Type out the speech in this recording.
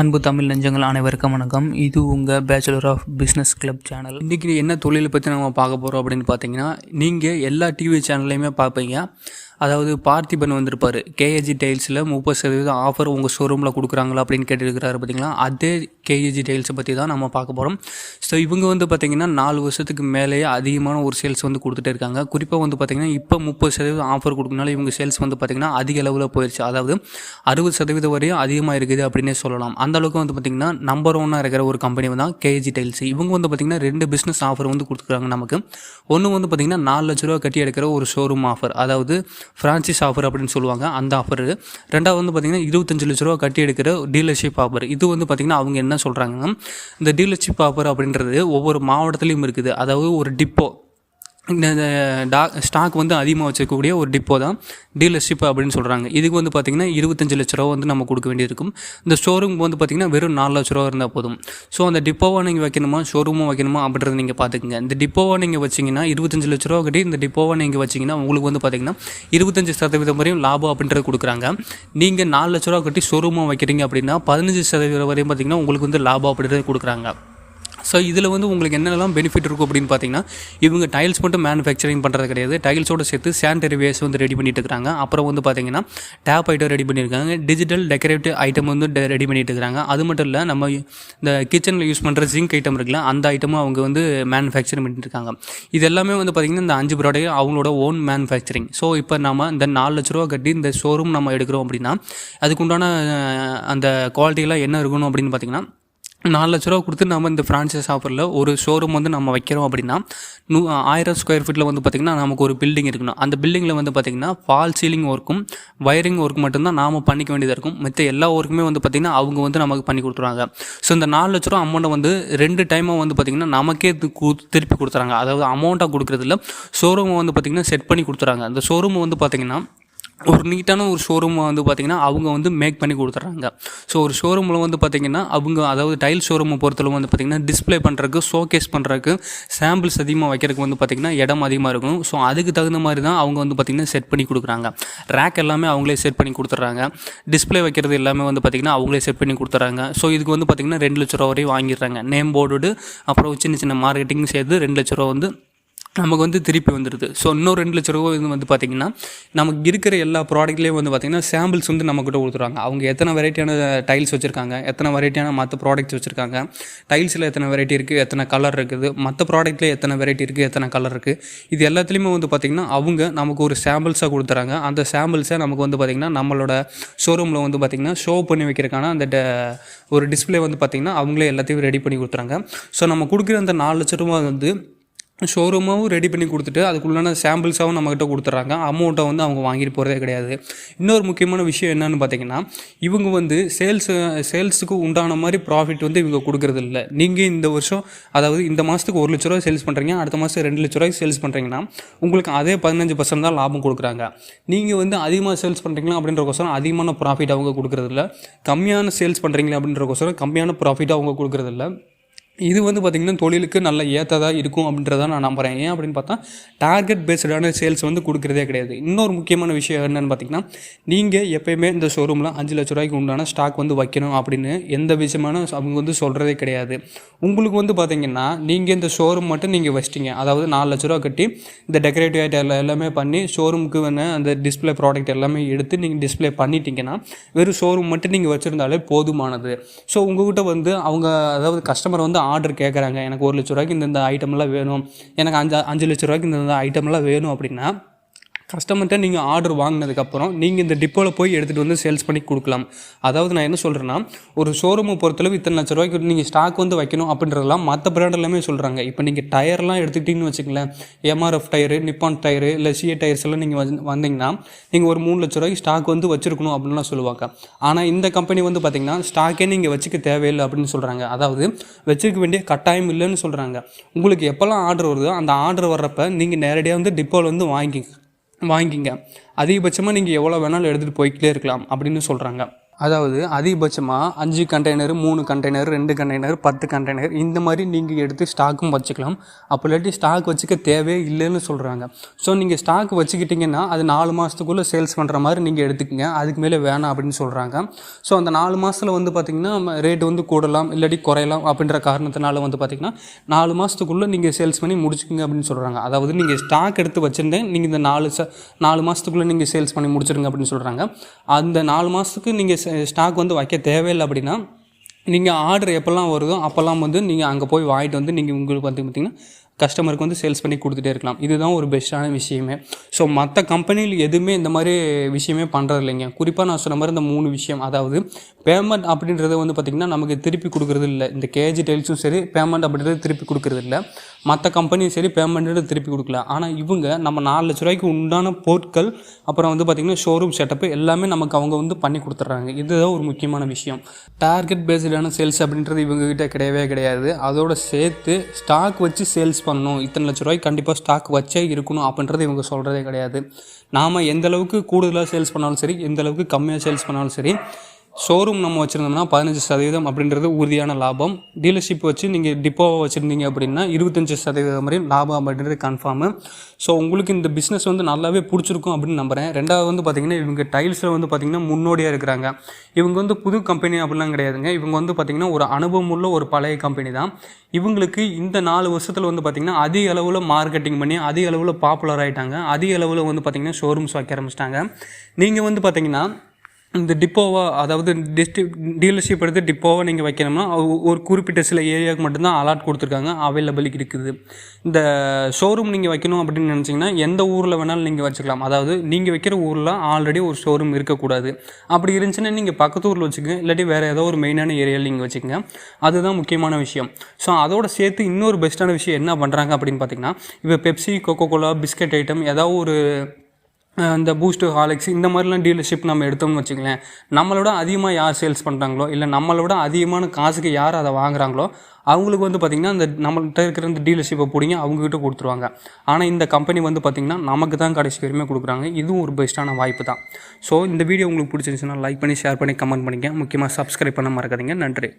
அன்பு தமிழ் நெஞ்சங்கள் அனைவருக்கும் வணக்கம். இது உங்கள் bachelor of business club channel. இன்றைக்கி என்ன தொழிலை பற்றி நம்ம பார்க்க போகிறோம் அப்படின்னு பார்த்தீங்கன்னா, நீங்கள் எல்லா டிவி சேனல்லையுமே பார்ப்பீங்க. அதாவது பார்த்திபன் வந்திருப்பார், kAG டைல்ஸில் 30% ஆஃபர் உங்கள் ஷோரூமில் கொடுக்குறாங்களா அப்படின்னு கேட்டுருக்கிறாரு பார்த்தீங்களா. அதே kAG டைல்ஸை பற்றி தான் நம்ம பார்க்க போகிறோம். ஸோ இவங்க வந்து பார்த்திங்கன்னா 4 வருஷத்துக்கு மேலேயே அதிகமான ஒரு சேல்ஸ் வந்து கொடுத்துட்டே இருக்காங்க. குறிப்பாக வந்து பார்த்திங்கன்னா இப்போ 30% ஆஃபர் கொடுக்கனால இவங்க சேல்ஸ் வந்து பார்த்திங்கன்னா அதிக அளவில் போயிடுச்சு. அதாவது 60% வரையும் அதிகமாக இருக்குது அப்படின்னே சொல்லலாம். அந்தளவுக்கு வந்து பார்த்திங்கன்னா நம்பர் 1 இருக்கிற ஒரு கம்பெனி தான் kAG டைல்ஸ். இவங்க வந்து பார்த்திங்கன்னா 2 பிஸ்னஸ் ஆஃபர் வந்து கொடுத்துருக்காங்க நமக்கு. ஒன்று வந்து பார்த்திங்கன்னா 4 லட்ச ரூபா கட்டி எடுக்கிற ஒரு ஷோரூம் ஆஃபர், அதாவது ஃப்ரான்ச்சைஸ் ஆஃபர் அப்படின்னு சொல்லுவாங்க, அந்த ஆஃபர். ரெண்டாவது வந்து பார்த்திங்கன்னா 25 லட்ச ரூபா கட்டி எடுக்கிற டீலர்ஷிப் ஆஃபர். இது வந்து பார்த்திங்கன்னா அவங்க என்ன சொல்கிறாங்கன்னா, இந்த டீலர்ஷிப் ஆஃபர் அப்படின்றது ஒவ்வொரு மாவட்டத்துலேயும் இருக்குது. அதாவது ஒரு டிப்போ, இந்த ஸ்டாக் வந்து அதிகமாக வச்சுக்கக்கூடிய ஒரு டிப்போ தான் டீலர்ஷிப் அப்படின்னு சொல்கிறாங்க. இதுக்கு வந்து பார்த்திங்கன்னா 25 லட்ச ரூபா வந்து நம்ம கொடுக்க வேண்டியிருக்கும். இந்த ஷோரூம் வந்து பார்த்திங்கன்னா வெறும் 4 லட்ச ரூபா இருந்தால் போதும். ஸோ அந்த டிப்போவாக நீங்கள் வைக்கணுமா ஷோரூமும் வைக்கணுமா அப்படின்றத நீங்கள் பார்த்துக்குங்க. இந்த டிப்போவாக நீங்கள் வச்சிங்கன்னா 25 லட்ச ரூபா கட்டி இந்த டிப்போவாக நீங்கள் வச்சிங்கன்னா உங்களுக்கு வந்து பார்த்திங்கன்னா 25% வரையும் லாபம் அப்படின்றது கொடுக்குறாங்க. நீங்கள் 4 லட்ச ரூபா கட்டி ஷோரூமாக வைக்கிறீங்க அப்படின்னா 15% வரையும் பார்த்திங்கன்னா உங்களுக்கு வந்து லாபம் அப்படின்றது கொடுக்குறாங்க. ஸோ இதில் வந்து உங்களுக்கு என்னெல்லாம் பெனிஃபிட் இருக்கும் அப்படின்னு பார்த்தீங்கன்னா, இவங்க டைல்ஸ் மட்டும் மேனுஃபேக்சரிங் பண்ணுறது கிடையாது, டைல்ஸோடு சேர்த்து சானிடரி வேஸ்ட் வந்து ரெடி பண்ணிட்டு இருக்காங்க. அப்புறம் வந்து பார்த்தீங்கன்னா டேப் ஐட்டம் ரெடி பண்ணியிருக்காங்க, டிஜிட்டல் டெக்கரேட்டிவ் ஐட்டம் வந்து ரெடி பண்ணிட்டு இருக்காங்க. அது மட்டும் இல்லை, நம்ம இந்த கிச்சனில் யூஸ் பண்ணுற ஜிங்க் ஐட்டம் இருக்குல்ல, அந்த ஐட்டமும் அவங்க வந்து மேனுஃபேக்சரிங் பண்ணிட்டு இருக்காங்க. இது எல்லாமே வந்து பார்த்திங்கன்னா இந்த 5 ப்ராடக்ட் அவங்களோட ஓன் மேனுஃபேக்சரிங். ஸோ இப்போ நம்ம இந்த 4 லட்ச ரூபா கட்டி இந்த ஷோரூம் நம்ம எடுக்கிறோம் அப்படின்னா அதுக்குண்டான அந்த குவாலிட்டியெல்லாம் என்ன இருக்கணும் அப்படின்னு பார்த்தீங்கன்னா, 4 லட்ச ரூபா கொடுத்து நம்ம இந்த ஃப்ரான்ச்சைஸ் ஆஃபரில் ஒரு ஷோரூம் வந்து நம்ம வைக்கிறோம் அப்படின்னா 1000 ஸ்கொயர் ஃபீட்டில் வந்து பார்த்திங்கன்னா நமக்கு ஒரு பில்டிங் இருக்கணும். அந்த பில்டிங்கில் வந்து பார்த்திங்கன்னா ஃபால் சீலிங் ஒர்க்கும் வயரிங் ஒர்க் மட்டும்தான் நாம் பண்ணிக்க வேண்டியதாக இருக்கும். மற்ற எல்லா ஒர்க்குமே வந்து பார்த்திங்கன்னா அவங்க வந்து நமக்கு பண்ணி கொடுத்துருவாங்க. ஸோ இந்த 4 லட்ச ரூபா அமௌண்ட்டை வந்து 2 டைமாக வந்து பார்த்திங்கன்னா நமக்கே திருப்பி கொடுத்துறாங்க. அதாவது அமௌண்ட்டாக கொடுக்குறதில்ல, ஷோரூமை வந்து பார்த்திங்கன்னா செட் பண்ணி கொடுத்துறாங்க. அந்த ஷோரூமை வந்து பார்த்திங்கன்னா ஒரு நீட்டான ஒரு ஷோரூமை வந்து பார்த்திங்கன்னா அவங்க வந்து மேக் பண்ணி கொடுத்துட்றாங்க. ஸோ ஒரு ஷோரூமில் வந்து பார்த்திங்கன்னா அவங்க, அதாவது டைல் ஷோரூமை பொறுத்தளவு வந்து பார்த்திங்கன்னா டிஸ்பிளே பண்ணுறதுக்கு, ஷோகேஸ் பண்ணுறதுக்கு, சாம்பிள்ஸ் அதிகமாக வைக்கிறதுக்கு வந்து பார்த்திங்கன்னா இடம் அதிகமாக இருக்கணும். ஸோ அதுக்கு தகுந்த மாதிரி தான் அவங்க வந்து பார்த்திங்கன்னா செட் பண்ணி கொடுக்குறாங்க. ரேக் எல்லாமே அவங்களே செட் பண்ணி கொடுத்துட்றாங்க. டிஸ்பிளே வைக்கிறது எல்லாமே வந்து பார்த்திங்கன்னா அவங்களே செட் பண்ணி கொடுத்துட்றாங்க. ஸோ இதுக்கு வந்து பார்த்திங்கன்னா 2 லட்ச ரூபா வரையும் வாங்கிடுறாங்க. நேம் போர்டு அப்புறம் சின்ன சின்ன மார்க்கெட்டிங் சேர்த்து 2 லட்ச ரூபா வந்து நமக்கு வந்து திருப்பி வந்துடுது. ஸோ இன்னும் 2 லட்ச ரூபா வந்து பார்த்திங்கன்னா நமக்கு இருக்கிற எல்லா ப்ராடக்ட்லேயும் வந்து பார்த்திங்கன்னா சாம்பிள்ஸ் வந்து நம்மக்கிட்ட கொடுத்துருவாங்க. அவங்க எத்தனை வெரைட்டியான டைல்ஸ் வச்சுருக்காங்க, எத்தனை வெரைட்டியான மற்ற ப்ராடக்ட்ஸ் வச்சுருக்காங்க, டைல்ஸில் எத்தனை வெரைட்டி இருக்குது, எத்தனை கலர் இருக்குது, மற்ற ப்ராடக்ட்டில் எத்தனை வெரைட்டி இருக்குது, எத்தனை கலர் இருக்குது, இது எல்லாத்துலேயுமே வந்து பார்த்திங்கன்னா அவங்க நமக்கு ஒரு சாம்பிள்ஸாக கொடுத்துறாங்க. அந்த சாம்பிள்ஸை நமக்கு வந்து பார்த்திங்கன்னா நம்மளோட ஷோரூமில் வந்து பார்த்திங்கன்னா ஷோ பண்ணி வைக்கிறதுக்கான அந்த ஒரு டிஸ்பிளே வந்து பார்த்திங்கன்னா அவங்களே எல்லாத்தையும் ரெடி பண்ணி கொடுத்துறாங்க. ஸோ நம்ம கொடுக்குற அந்த 4 லட்ச ரூபா வந்து ஷோரூமாகவும் ரெடி பண்ணி கொடுத்துட்டு அதுக்குள்ளான சாம்பிள்ஸாகவும் நம்மக்கிட்ட கொடுத்துட்றாங்க. அமௌண்ட்டை வந்து அவங்க வாங்கிட்டு போகிறதே கிடையாது. இன்னொரு முக்கியமான விஷயம் என்னென்னு பார்த்திங்கன்னா, இவங்க வந்து சேல்ஸுக்கு உண்டான மாதிரி ப்ராஃபிட் வந்து இவங்க கொடுக்குறது இல்லை. நீங்கள் இந்த வருஷம், அதாவது இந்த மாதத்துக்கு 1 லட்ச ரூபா சேல்ஸ் பண்ணுறீங்க, அடுத்த மாதம் 2 லட்ச ரூபாய்க்கு சேல்ஸ் பண்ணுறீங்கன்னா உங்களுக்கு அதே 15% தான் லாபம் கொடுக்குறாங்க. நீங்கள் வந்து அதிகமாக சேல்ஸ் பண்ணுறீங்களா அப்படின்றக்கோசரம் அதிகமான ப்ராஃபிட் அவங்க கொடுக்குறதில்ல, கம்மியான சேல்ஸ் பண்ணுறீங்களா அப்படின்றக்கோசரம் கம்மியான ப்ராஃபிட் அவங்க கொடுக்குறதில்ல. இது வந்து பார்த்திங்கன்னா தொழிலுக்கு நல்ல ஏற்றதாக இருக்கும் அப்படின்றத நான் நம்புகிறேன். ஏன் அப்படின்னு பார்த்தா டார்கெட் பேஸ்டான சேல்ஸ் வந்து கொடுக்குறதே கிடையாது. இன்னொரு முக்கியமான விஷயம் என்னென்னு பார்த்திங்கன்னா, நீங்கள் எப்போயுமே இந்த ஷோரூமில் 5 லட்ச ரூபாய்க்கு உண்டான ஸ்டாக் வந்து வைக்கணும் அப்படின்னு எந்த விஷயமான அவங்க வந்து சொல்கிறதே கிடையாது. உங்களுக்கு வந்து பார்த்திங்கன்னா நீங்கள் இந்த ஷோரூம் மட்டும் நீங்கள் வச்சிட்டிங்க, அதாவது 4 லட்ச ரூபா கட்டி இந்த டெக்கரேட்டிவ் ஐட்டம் எல்லாமே பண்ணி ஷோரூமுக்கு வேணால் அந்த டிஸ்பிளே ப்ராடக்ட் எல்லாமே எடுத்து நீங்கள் டிஸ்பிளே பண்ணிட்டீங்கன்னா வெறும் ஷோரூம் மட்டும் நீங்கள் வச்சுருந்தாலே போதுமானது. ஸோ உங்கள்கிட்ட வந்து அவங்க, அதாவது கஸ்டமர் வந்து ஆர்டர் கேட்குறாங்க, எனக்கு 1 லட்ச ரூபாய்க்கு இந்த ஐட்டமெல்லாம் வேணும், எனக்கு 5 லட்ச ரூபாய்க்கு இந்த ஐட்டமெல்லாம் வேணும் அப்படின்னா கஸ்டமர்கிட்ட நீங்கள் ஆர்டர் வாங்கினதுக்கப்புறம் நீங்கள் இந்த டிப்போவில் போய் எடுத்துகிட்டு வந்து சேல்ஸ் பண்ணி கொடுக்கலாம். அதாவது நான் என்ன சொல்கிறேன்னா, ஒரு ஷோரூமை பொறுத்தளவு இத்தனை லட்ச ரூபாய்க்கு நீங்கள் ஸ்டாக் வந்து வைக்கணும் அப்படின்றதெல்லாம் மற்ற பிராண்ட் எல்லாமே சொல்கிறாங்க. இப்போ நீங்கள் டயர்லாம் எடுத்துக்கிட்டிங்கன்னு வச்சுங்களேன், எம்ஆர்எஃப் டயரு, நிப்பான் டயரு, இல்லை சிஏ டயர்ஸ் எல்லாம் நீங்கள் வந்தீங்கன்னா நீங்கள் ஒரு 3 லட்ச ரூபாய்க்கு ஸ்டாக் வந்து வச்சுருக்கணும் அப்படின்லாம் சொல்லுவாங்க. ஆனால் இந்த கம்பெனி வந்து பார்த்திங்கன்னா ஸ்டாக்கே நீங்கள் வச்சுக்க தேவையில்லை அப்படின்னு சொல்கிறாங்க. அதாவது வச்சுருக்க வேண்டிய கட்டாயம் இல்லைன்னு சொல்கிறாங்க. உங்களுக்கு எப்போல்லாம் ஆர்டர் வருதோ அந்த ஆர்டர் வர்றப்போ நீங்கள் நேரடியாக வந்து டிப்போவில் வந்து வாங்கிங்க. அதிகபட்சமாக நீங்கள் எவ்வளோ வேணாலும் எடுத்துகிட்டு போய்கிட்டே இருக்கலாம் அப்படின்னு சொல்கிறாங்க. அதாவது அதிகபட்சமாக 5 கண்டெய்னர், 3 கண்டெய்னர், 2 கண்டெய்னர், 10 கண்டெய்னர் இந்த மாதிரி நீங்கள் எடுத்து ஸ்டாக்கும் வச்சுக்கலாம். அப்போ இல்லாட்டி ஸ்டாக் வச்சுக்க தேவையே இல்லைன்னு சொல்கிறாங்க. ஸோ நீங்கள் ஸ்டாக் வச்சுக்கிட்டிங்கன்னா அது 4 மாதத்துக்குள்ளே சேல்ஸ் பண்ணுற மாதிரி நீங்கள் எடுத்துக்கங்க. அதுக்கு மேலே வேணாம் அப்படின்னு சொல்கிறாங்க. ஸோ அந்த 4 மாதத்தில் வந்து பார்த்திங்கன்னா ரேட் வந்து கூடலாம் இல்லாட்டி குறையலாம் அப்படின்ற காரணத்தினால வந்து பார்த்திங்கன்னா 4 மாதத்துக்குள்ளே நீங்கள் சேல்ஸ் பண்ணி முடிச்சுக்குங்க அப்படின்னு சொல்கிறாங்க. அதாவது நீங்கள் ஸ்டாக் எடுத்து வச்சுருந்தேன் நீங்கள் இந்த 4 மாதத்துக்குள்ளே நீங்கள் சேல்ஸ் பண்ணி முடிச்சிருங்க அப்படின்னு சொல்கிறாங்க. அந்த 4 மாதத்துக்கு நீங்கள் ஸ்டாக் வந்து வைக்க தேவையில்லை அப்படின்னா நீங்கள் ஆர்டர் எப்போல்லாம் வருதோ அப்போல்லாம் வந்து நீங்கள் அங்கே போய் வாங்கிட்டு வந்து நீங்கள் உங்களுக்கு வந்து பார்த்திங்கன்னா கஸ்டமருக்கு வந்து சேல்ஸ் பண்ணி கொடுத்துட்டே இருக்கலாம். இதுதான் ஒரு பெஸ்ட்டான விஷயமே. ஸோ மற்ற கம்பெனியில் எதுவுமே இந்த மாதிரி விஷயமே பண்ணுறது இல்லைங்க. குறிப்பாக நான் சொன்ன மாதிரி இந்த 3 விஷயம், அதாவது பேமெண்ட் அப்படின்றத வந்து பார்த்திங்கன்னா நமக்கு திருப்பி கொடுக்குறது இல்லை. இந்த kAG டைல்ஸும் சரி பேமெண்ட் அப்படின்றது திருப்பி கொடுக்குறது இல்லை. மற்ற கம்பெனியும் சரி பேமெண்ட்டு திருப்பி கொடுக்கல. ஆனால் இவங்க நம்ம 4 லட்ச ரூபாய்க்கு உண்டான பொருட்கள் அப்புறம் வந்து பார்த்திங்கன்னா ஷோரூம் செட்டப்பு எல்லாமே நமக்கு அவங்க வந்து பண்ணி கொடுத்துட்றாங்க. இதுதான் ஒரு முக்கியமான விஷயம். டார்கெட் பேஸ்டான சேல்ஸ் அப்படின்றது இவங்ககிட்ட கிடையவே கிடையாது. அதோடு சேர்த்து ஸ்டாக் வச்சு சேல்ஸ் பண்ணணும், இத்தனை லட்ச ரூபாய்க்கு கண்டிப்பாக ஸ்டாக் வச்சே இருக்கணும் அப்படின்றது இவங்க சொல்கிறதே கிடையாது. நாம் எந்தளவுக்கு கூடுதலாக சேல்ஸ் பண்ணாலும் சரி எந்தளவுக்கு கம்மியாக சேல்ஸ் பண்ணாலும் சரி ஷோரூம் நம்ம வச்சுருந்தோம்னா 15% அப்படின்றது உறுதியான லாபம். டீலர்ஷிப் வச்சு நீங்கள் டிப்போவை வச்சுருந்தீங்க அப்படின்னா 25% மாதிரி லாபம் அப்படின்றது கன்ஃபார்மு. ஸோ உங்களுக்கு இந்த பிஸ்னஸ் வந்து நல்லாவே பிடிச்சிருக்கும் அப்படின்னு நம்புகிறேன். ரெண்டாவது வந்து பார்த்திங்கன்னா இவங்க டைல்ஸில் வந்து பார்த்திங்கன்னா முன்னோடியாக இருக்கிறாங்க. இவங்க வந்து புது கம்பெனி அப்படிலாம் கிடையாதுங்க. இவங்க வந்து பார்த்திங்கன்னா ஒரு அனுபவம் உள்ள ஒரு பழைய கம்பெனி தான். இவங்களுக்கு இந்த 4 வருஷத்தில் வந்து பார்த்திங்கன்னா அதிக அளவில் மார்க்கெட்டிங் பண்ணி அதிக அளவில் பாப்புலர் ஆகிட்டாங்க. அதிக அளவில் வந்து பார்த்திங்கன்னா ஷோரூம்ஸ் வைக்க ஆரம்பிச்சிட்டாங்க. நீங்கள் வந்து பார்த்திங்கன்னா இந்த டிப்போவா, அதாவது டீலர்ஷிப் எடுத்து டிப்போவை நீங்கள் வைக்கணும்னா ஒரு குறிப்பிட்ட சில ஏரியாவுக்கு மட்டும்தான் அலாட் கொடுத்துருக்காங்க, அவைலபிள் இருக்குது. இந்த ஷோரூம் நீங்கள் வைக்கணும் அப்படின்னு நினச்சிங்கன்னா எந்த ஊரில் வேணாலும் நீங்கள் வச்சுக்கலாம். அதாவது நீங்கள் வைக்கிற ஊரில் ஆல்ரெடி ஒரு ஷோரூம் இருக்கக்கூடாது. அப்படி இருந்துச்சுன்னா நீங்கள் பக்கத்து ஊரில் வச்சுக்கோங்க, இல்லாட்டி வேறு ஏதோ ஒரு மெயினான ஏரியாவில் நீங்கள் வச்சுக்கோங்க. அதுதான் முக்கியமான விஷயம். ஸோ அதோட சேர்த்து இன்னொரு பெஸ்ட்டான விஷயம் என்ன பண்ணுறாங்க அப்படின்னு பார்த்தீங்கன்னா, இப்போ Pepsi, Coca Cola, biscuit item ஏதாவது ஒரு இந்த பூஸ்ட்டு, ஹார்லிக்ஸ் இந்த மாதிரிலாம் டீலர்ஷிப் நம்ம எடுத்தோம்னு வச்சுக்கலாம், நம்மளோட அதிகமாக யார் சேல்ஸ் பண்ணுறாங்களோ இல்லை நம்மளோட அதிகமான காசுக்கு யார் அதை வாங்குறாங்களோ அவங்களுக்கு வந்து பார்த்திங்கன்னா இந்த நம்மள்கிட்ட இருக்கிற இந்த டீலர்ஷிப்பை பிடிங்க அவங்ககிட்ட கொடுத்துருவாங்க. ஆனால் இந்த கம்பெனி வந்து பார்த்திங்கன்னா நமக்கு தான் கடைசி வரையுமே கொடுக்குறாங்க. இதுவும் ஒரு பெஸ்ட்டான வாய்ப்பு தான். ஸோ இந்த வீடியோ உங்களுக்கு பிடிச்சிருந்துச்சுன்னா லைக் பண்ணி ஷேர் பண்ணி கமெண்ட் பண்ணிங்க. முக்கியமாக சப்ஸ்கிரைப் பண்ண மறக்காதீங்க. நன்றி.